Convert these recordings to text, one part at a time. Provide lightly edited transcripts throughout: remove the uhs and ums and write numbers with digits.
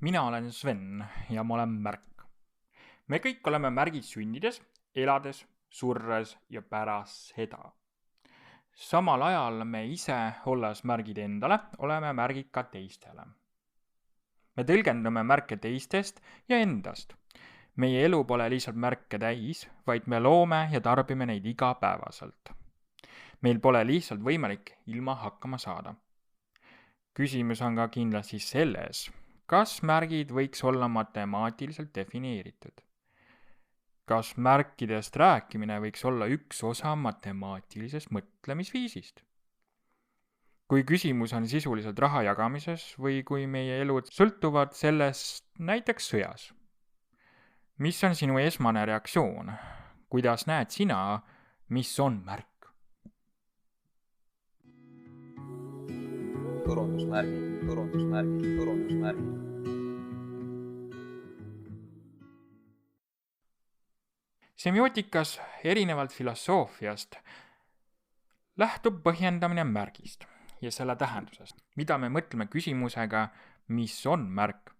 Mina olen Sven ja ma olen märk. Me kõik oleme märgid sündides, elades, surres ja pärast seda. Samal ajal me ise, olles märgid endale, oleme märgid ka teistele. Me tõlgendame märke teistest ja endast. Meie elu pole lihtsalt märke täis, vaid me loome ja tarbime neid igapäevaselt. Meil pole lihtsalt võimalik ilma hakkama saada. Küsimus on ka kindlasti selles, kas märgid võiks olla matemaatiliselt defineeritud? Kas märkidest rääkimine võiks olla üks osa matemaatilisest mõtlemisviisist? Kui küsimus on sisuliselt raha jagamises või kui meie elud sõltuvad sellest näiteks sõjas? Mis on sinu esmane reaktsioon? Kuidas näed sina, mis on märk? Turundusmärgid. Semiootikas erinevalt filosoofiast lähtub põhjendamine märgist ja selle tähendusest, mida me mõtleme küsimusega, mis on märk.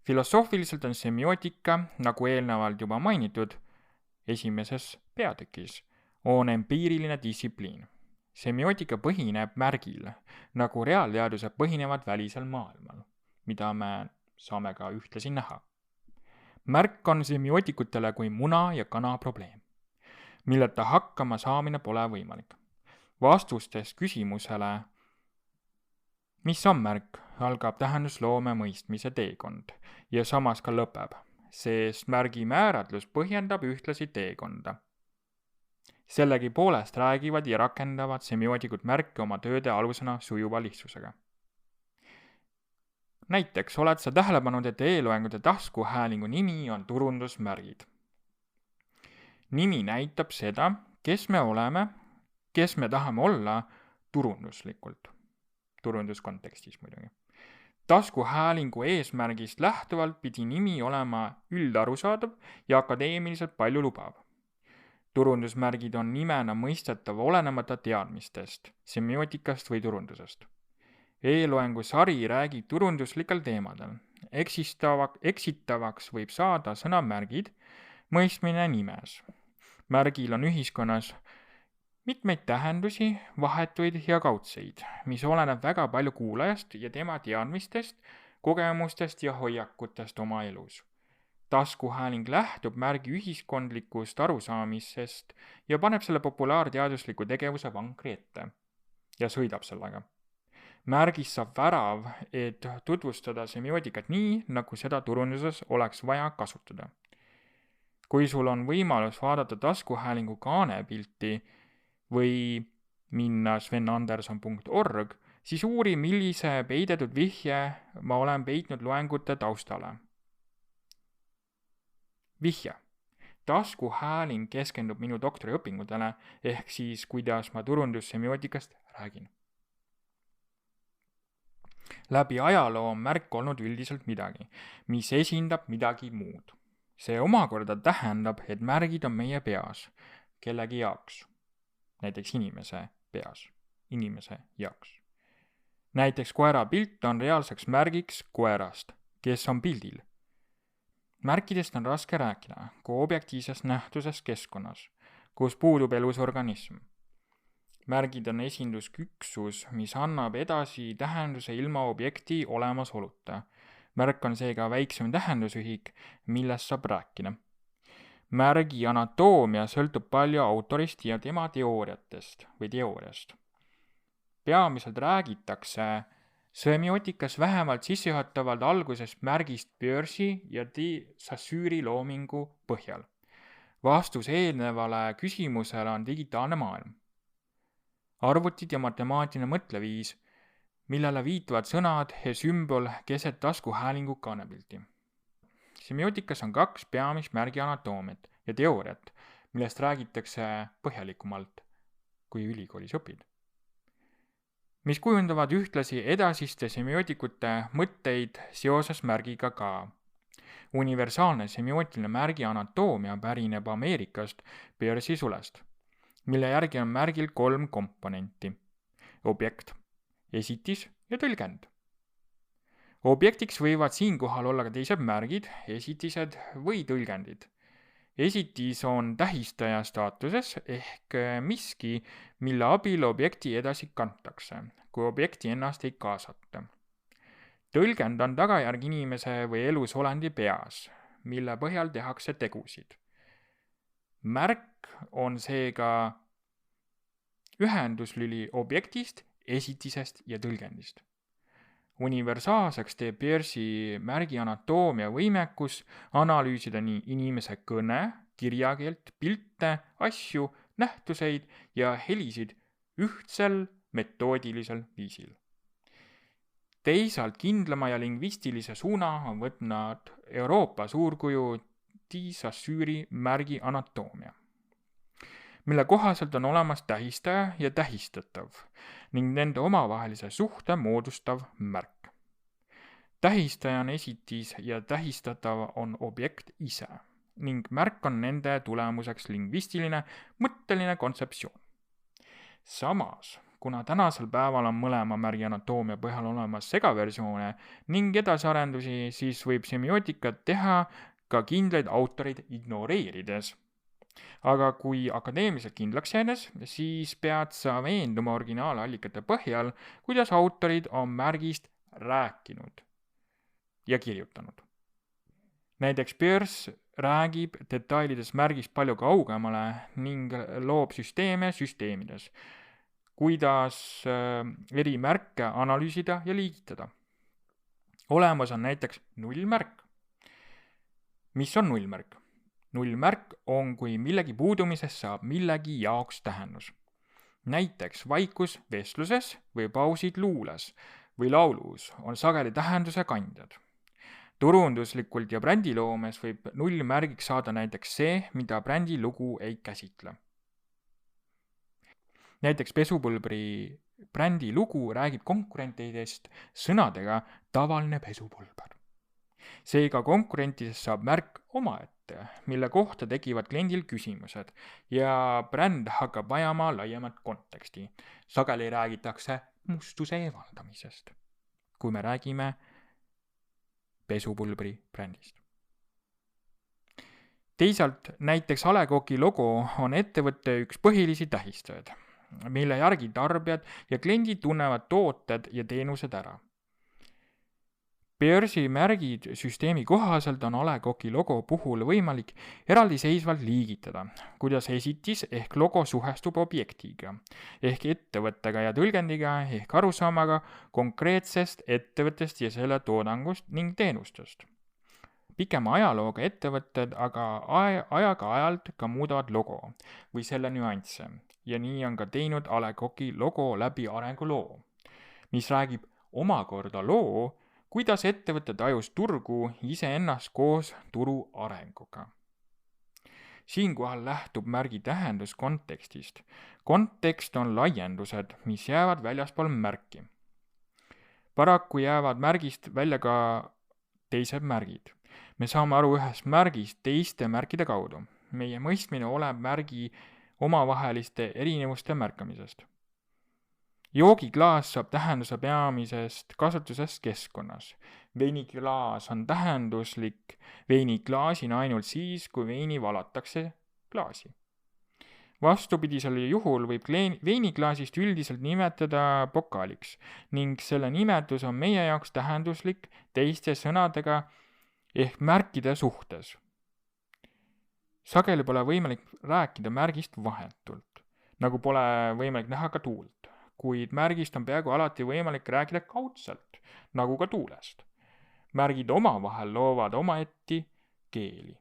Filosoofiliselt on semiootika, nagu eelnevalt juba mainitud, esimeses peatükis, on empiiriline distsipliin. Semiootika põhineb märgil, nagu reaalteadused põhinevad välisel maailmal, mida me saame ka ühtlasi näha. Märk on semiootikutele kui muna ja kana probleem, milleta hakkama saamine pole võimalik. Vastustest küsimusele, mis on märk, algab tähendusloome mõistmise teekond ja samas ka lõpeb, sest märgi määratlus põhjendab ühtlasi teekonda. Sellegi poolest räägivad ja rakendavad semiootikud märke oma tööde alusena sujuva lihtsusega. Näiteks oled sa tähele pannud, et e-loengute taskuhäälingu nimi on turundusmärgid. Nimi näitab seda, kes me oleme, kes me tahame olla turunduslikult. Turunduskontekstis muidugi. Taskuhäälingu eesmärgist lähtuvalt pidi nimi olema üldarusaadav ja akadeemiliselt palju lubav. Turundusmärgid on nimena mõistetav olenemata teadmistest, semiootikast või turundusest. E-loengu sari räägib turunduslikel teemadel. Eksitavaks võib saada sõnamärgid, mõistmine nimes. Märgil on ühiskonnas mitmeid tähendusi, vahetuid ja kaudseid, mis oleneb väga palju kuulajast ja tema teadmistest, kogemustest ja hoiakutest oma elus. Taskuhääling lähtub märgi ühiskondlikust arusaamisest ja paneb selle populaarteadusliku tegevuse vankri ette ja sõidab sellega. Märgist saab värav, et tutvustada semiootikat nii, nagu seda turunduses oleks vaja kasutada. Kui sul on võimalus vaadata taskuhäälingu kaanepilti või minna svenanderson.org, siis uuri, millise peidetud vihje ma olen peitnud loengute taustale. Vihje. Taskuhääling keskendub minu doktoriõpingutele, ehk siis kuidas ma turundussemioootikast räägin. Läbi ajaloo on märk olnud üldiselt midagi, mis esindab midagi muud. See omakorda tähendab, et märgid on meie peas, kellegi jaoks. Näiteks inimese peas, inimese jaoks. Näiteks koera pilt on reaalseks märgiks koerast, kes on pildil. Märkidest on raske rääkida kui objektiivsest nähtusest keskkonnas, kus puudub elus organism. Märgid on esindusüksus, mis annab edasi tähenduse ilma objekti olemasoluta. Märk on seega väiksem tähendusühik, millest saab rääkida. Märgi anatoomia sõltub palju autorist ja tema teooriatest või teooriast. Peamiselt räägitakse semiootikas vähemalt sissejuhatavalt algusest märgist Peirce'i ja de Saussure loomingu põhjal. Vastus eelnevale küsimusele on digitaalne maailm. Arvutid ja matemaatiline mõtleviis, millele viitavad sõnad ja sümbol keset taskuhäälingu kaanepilti. Semiootikas on 2 peamist märgi anatoomiat ja teooriat, millest räägitakse põhjalikumalt, kui ülikoolis õpid. Mis kujundavad ühtlasi edasiste semiootikute mõtteid seoses märgiga ka. Universaalne semiootiline märgi anatoomia pärineb Ameerikast Peirce'i sulest, mille järgi on märgil 3 komponenti. Objekt, esitis ja tõlgend. Objektiks võivad siinkohal olla ka teised märgid, esitised või tõlgendid. Esitis on tähistaja staatuses ehk miski, mille abil objekti edasi kantakse, kui objekti ennast ei kaasata. Tõlgend on tagajärg inimese või elusolendi peas, mille põhjal tehakse tegusid. Märk on seega ühenduslüli objektist, esitisest ja tõlgendist. Universaalseks teeb Peirce'i märgi anatoomia võimekus analüüsida nii inimese kõne, kirjakeelt, pilte, asju, nähtuseid ja helisid ühtsel metoodilisel viisil. Teisalt kindlama ja lingvistilise suuna on võtnud Euroopa suurkuju de Saussure märgi anatoomia, mille kohaselt on olemas tähistaja ja tähistatav ning nende omavahelise suhte moodustav märk. Tähistaja on esitis ja tähistatav on objekt ise ning märk on nende tulemuseks lingvistiline, mõtteline kontseptsioon. Samas, kuna tänasel päeval on mõlema märgi anatoomia põhjal olemas segaversioone ning edasiarendusi, siis võib semiootikat teha ka kindlaid autoreid ignoreerides. Aga kui akadeemiliselt kindlaks jäädes, siis pead sa veenduma originaalallikate põhjal, kuidas autorid on märgist rääkinud ja kirjutanud. Näiteks Peirce räägib detailides märgist palju kaugemale ning loob süsteeme süsteemides, kuidas eri märke analüüsida ja liigitada. Olemas on näiteks nullmärk. Mis on nullmärk? Nullmärk on, kui millegi puudumisest saab millegi jaoks tähendus. Näiteks vaikus vestluses või pausid luules või laulus on sageli tähenduse kandjad. Turunduslikult ja brändiloomes võib nullmärgiks saada näiteks see, mida brändilugu ei käsitle. Näiteks pesupulbri brändilugu räägib konkurentidest sõnadega tavaline pesupulber. Seega konkurentidest saab märk omaette, mille kohta tekivad kliendil küsimused ja bränd hakkab vajama laiemat konteksti. Sageli räägitakse mustuse eemaldamisest, kui me räägime pesupulbri brändist. Teisalt näiteks A. Le Coq'i logo on ettevõtte üks põhilisi tähistajaid, mille järgi tarbijad ja kliendid tunnevad tooted ja teenused ära. Peirce'i märgid süsteemi kohaselt on A. Le Coq'i logo puhul võimalik eraldiseisvalt liigitada, kuidas esitis ehk logo suhestub objektiga ehk ettevõttega ja tõlgendiga ehk arusaamaga konkreetsest ettevõttest ja selle toodangust ning teenustest. Pikema ajalooga ettevõtted aga aeg-ajalt ka muudavad logo või selle nüansse ja nii on ka teinud A. Le Coq'i logo läbi arenguloo, mis räägib omakorda loo, kuidas ettevõte tajus turgu iseennast koos turu arenguga. Siinkohal lähtub märgi tähendus kontekstist. Kontekst on laiendused, mis jäävad väljaspool märki. Paraku jäävad märgist välja ka teised märgid. Me saame aru ühest märgist teiste märkide kaudu. Meie mõistmine oleneb märgi omavaheliste erinevuste märkamisest. Joogiklaas saab tähenduse peamisest kasutusest keskkonnas. Veiniklaas on tähenduslik veiniklaasina ainult siis, kui veini valatakse klaasi. Vastupidisel juhul võib veiniklaasist üldiselt nimetada pokaaliks ning selle nimetus on meie jaoks tähenduslik teiste sõnadega ehk märkide suhtes. Sageli pole võimalik rääkida märgist vahetult, nagu pole võimalik näha ka tuult. Kuid märgist on peaaegu alati võimalik rääkida kaudselt, nagu ka tuulest. Märgid omavahel loovad omaette keeli.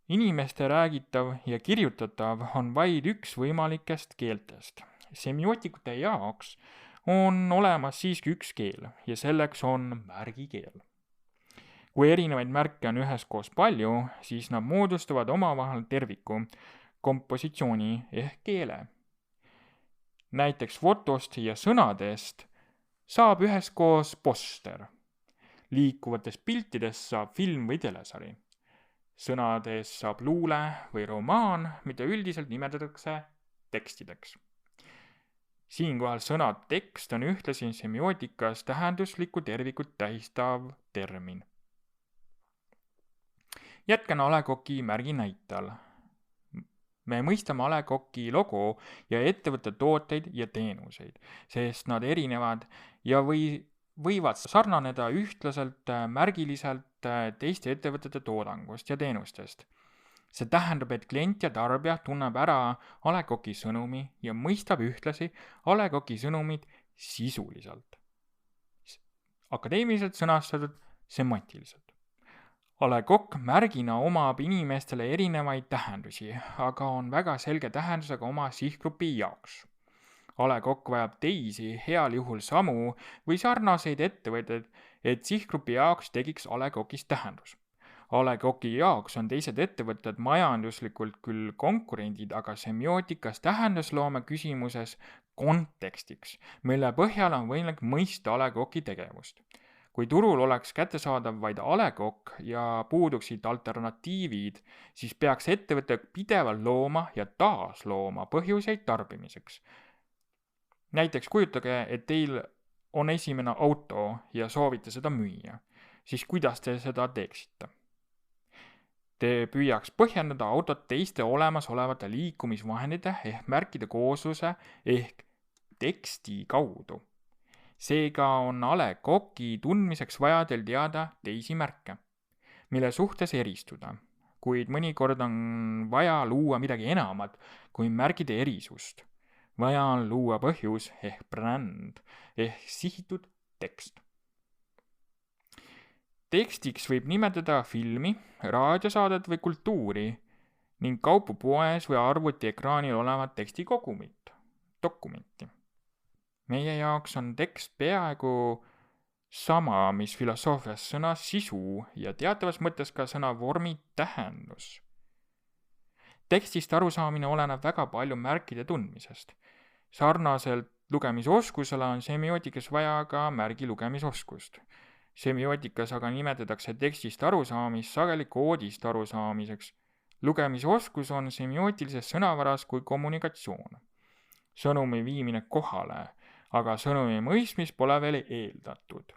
Inimeste räägitav ja kirjutatav on vaid üks võimalikest keeltest. Semiootikute jaoks on olemas siiski üks keel ja selleks on märgikeel. Kui erinevaid märke on üheskoos palju, siis nad moodustavad omavahel terviku, kompositsiooni ehk keele. Näiteks fotost ja sõnadest saab üheskoos poster. Liikuvatest piltidest saab film või telesari. Sõnadest saab luule või romaan, mida üldiselt nimetatakse tekstideks. Siinkohal sõna tekst on ühtlasi semiootikas tähenduslikku tervikut tähistav termin. Jätkan A. Le Coq'i märgi näitel. Me mõistame A. Le Coq'i logo ja ettevõtte tooteid ja teenuseid, sest nad erinevad ja võivad sarnaneda ühtlaselt märgiliselt teiste ettevõtete toodangust ja teenustest. See tähendab, et klient ja tarbija tunneb ära A. Le Coq'i sõnumi ja mõistab ühtlasi A. Le Coq'i sõnumit sisuliselt. Akadeemiliselt sõnastatud semantiliselt. A. Le Coq märgina omab inimestele erinevaid tähendusi, aga on väga selge tähendusega oma sihtgrupi jaoks. A. Le Coq vajab teisi, heal juhul samu või sarnaseid ettevõtteid, et sihtgrupi jaoks tekiks A. Le Coq'ist tähendus. A. Le Coq'i jaoks on teised ettevõtted majanduslikult küll konkurendid, aga semiootikas tähendusloome küsimuses kontekstiks, mille põhjal on võimalik mõista A. Le Coq'i tegevust. Kui turul oleks kättesaadav vaid A. Le Coq ja puuduksid alternatiivid, siis peaks ettevõte pidevalt looma ja taaslooma põhjuseid tarbimiseks. Näiteks kujutage, et teil on esimene auto ja soovite seda müüa, siis kuidas te seda teeksite? Te püüaks põhjendada autot teiste olemasolevate liikumisvahendite ehk märkide koosluse ehk teksti kaudu. Seega on A. Le Coq'i tundmiseks vaja teil teada teisi märke, mille suhtes eristuda, kuid mõnikord on vaja luua midagi enamat kui märgide erisust. Vaja on luua põhjus ehk bränd ehk sihitud tekst. Tekstiks võib nimetada filmi, raadiosaadet või kultuuri ning kaupu poes või arvutiekraanil olevat dokumenti. Meie jaoks on tekst peaaegu sama, mis filosoofias sõna sisu ja teatavas mõttes ka sõna vormi tähendus. Tekstist arusaamine oleneb väga palju märkide tundmisest. Sarnaselt lugemisoskusele on semiootikas vaja ka märgi lugemisoskust. Semiootikas aga nimetatakse tekstist arusaamist sageli koodist arusaamiseks. Lugemisoskus on semiootilises sõnavaras kui kommunikatsioon. Sõnumi viimine kohale, aga sõnumi mõistmis pole veel eeldatud.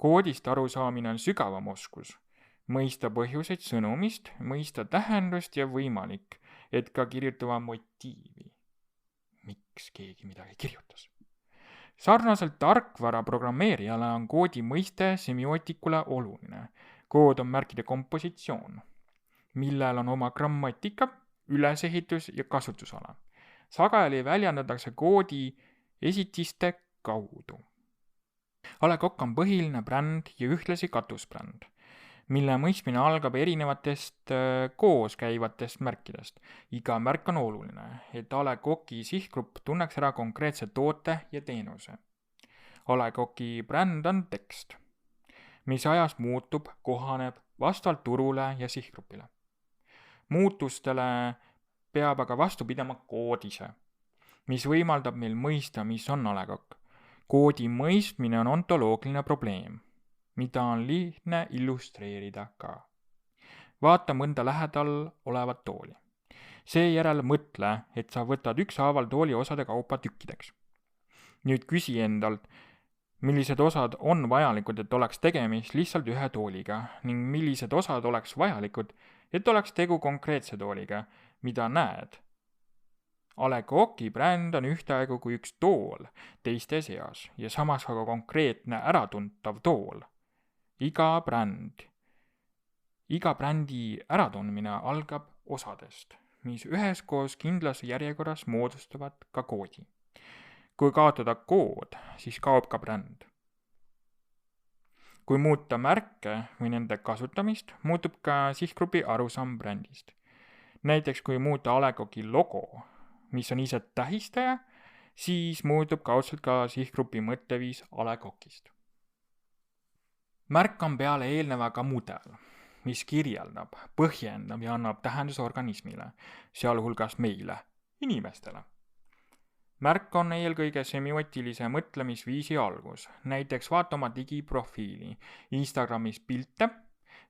Koodist arusaamine on sügavam oskus. Mõista põhjuseid sõnumist, mõista tähendust ja võimalik, et ka kirjutava motiivi. Miks keegi midagi kirjutas? Sarnaselt tarkvara programmeerijale on koodi mõiste semiootikule oluline. Kood on märkide kompositsioon, millel on oma grammatika, ülesehitus ja kasutusala. Sageli väljendatakse koodi esitiste kaudu. A. Le Coq on põhiline bränd ja ühtlasi katusbränd, mille mõistmine algab erinevatest koos käivatest märkidest. Iga märk on oluline, et A. Le Coq'i sihtgrupp tunneks ära konkreetse toote ja teenuse. A. Le Coq'i bränd on tekst, mis ajas muutub, kohaneb vastavalt turule ja sihtgrupile. Muutustele peab aga vastu pidama kood ise, mis võimaldab meil mõista, mis on A. Le Coq. Koodi mõistmine on ontoloogiline probleem, mida on lihtne illustreerida ka. Vaata mõnda lähedal olevat tooli. Seejärel mõtle, et sa võtad ükshaaval tooli osade kaupa tükkideks. Nüüd küsi endalt, millised osad on vajalikud, et oleks tegemist lihtsalt ühe tooliga ning millised osad oleks vajalikud, et oleks tegu konkreetse tooliga, mida näed. A. Le Coq'i bränd on ühtaegu kui üks tool teiste seas ja samas ka konkreetne äratuntav tool. Iga brändi äratundmine algab osadest, mis üheskoos kindlas järjekorras moodustavad ka koodi. Kui kaotada kood, siis kaob ka bränd. Kui muuta märke või nende kasutamist, muutub ka sihtgrupi arusaam brändist. Näiteks kui muuta A. Le Coq'i logo, mis on ise tähistaja, siis muutub kaudselt ka sihtgrupi mõtteviis A. Le Coq'ist. Märk on peale eelnevaga mudel, mis kirjeldab, põhjendab ja annab tähenduse organismile, sealhulgas meile, inimestele. Märk on eelkõige semiootilise mõtlemisviisi algus, näiteks vaata oma digiprofiili, Instagramis pilte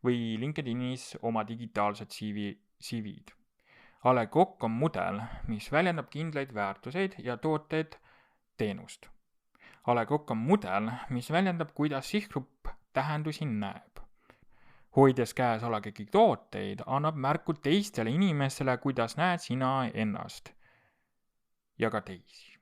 või LinkedInis oma digitaalset CV-d. A. Le Coq on mudel, mis väljendab kindlaid väärtuseid ja tooteid teenust. A Le Coq on mudel, mis väljendab, kuidas sihtgrupp tähendusi näeb. Hoides käes A Le Coqi tooteid, annab märku teistele inimestele, kuidas näed sina ennast ja ka teisi.